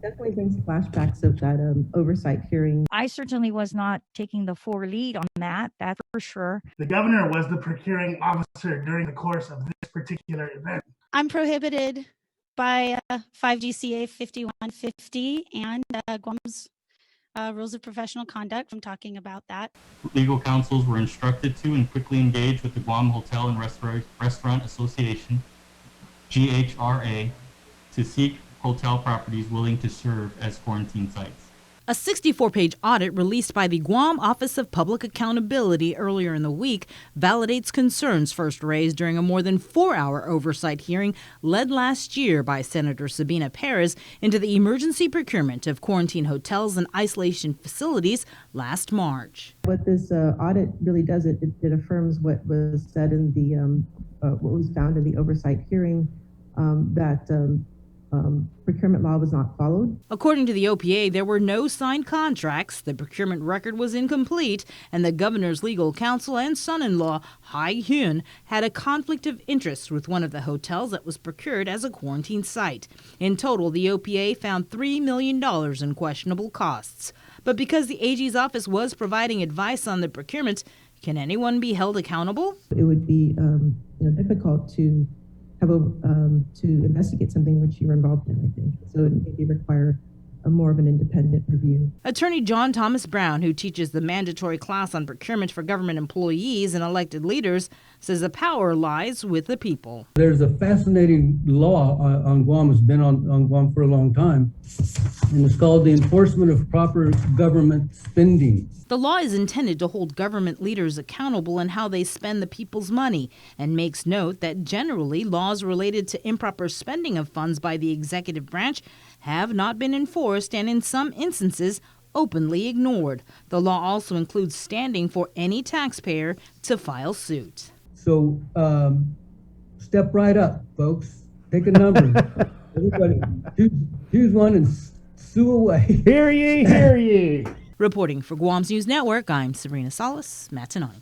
Definitely brings flashbacks of that oversight hearing. I certainly was not taking the forward lead on that, that's for sure. The governor was the procuring officer during the course of this particular event. I'm prohibited by 5 GCA 5150 and Guam's rules of professional conduct from talking about that. Legal counsels were instructed to and quickly engage with the Guam Hotel and Restaurant Association, GHRA, to seek hotel properties willing to serve as quarantine sites. A 64-page audit released by the Guam Office of Public Accountability earlier in the week validates concerns first raised during a more than 4-hour oversight hearing led last year by Senator Sabina Perez into the emergency procurement of quarantine hotels and isolation facilities last March. What this audit really does, it affirms what was said in the what was found in the oversight hearing, that procurement law was not followed. According to the OPA, there were no signed contracts, the procurement record was incomplete, and the governor's legal counsel and son-in-law, Hai Hyun, had a conflict of interest with one of the hotels that was procured as a quarantine site. In total, the OPA found $3 million in questionable costs. But because the AG's office was providing advice on the procurement, can anyone be held accountable? It would be difficult to have to investigate something which you were involved in, I think. So it maybe require more of an independent review. Attorney John Thomas Brown, who teaches the mandatory class on procurement for government employees and elected leaders, says the power lies with the people. There's a fascinating law on Guam, has been on Guam for a long time, and it's called the Enforcement of Proper Government Spending. The law is intended to hold government leaders accountable in how they spend the people's money, and makes note that generally laws related to improper spending of funds by the executive branch have not been enforced and in some instances openly ignored. The law also includes standing for any taxpayer to file suit. So step right up, folks. Take a number. Everybody, choose one and sue away. Hear ye, hear ye. Reporting for Guam's News Network, I'm Sabrina Salas, Matinani.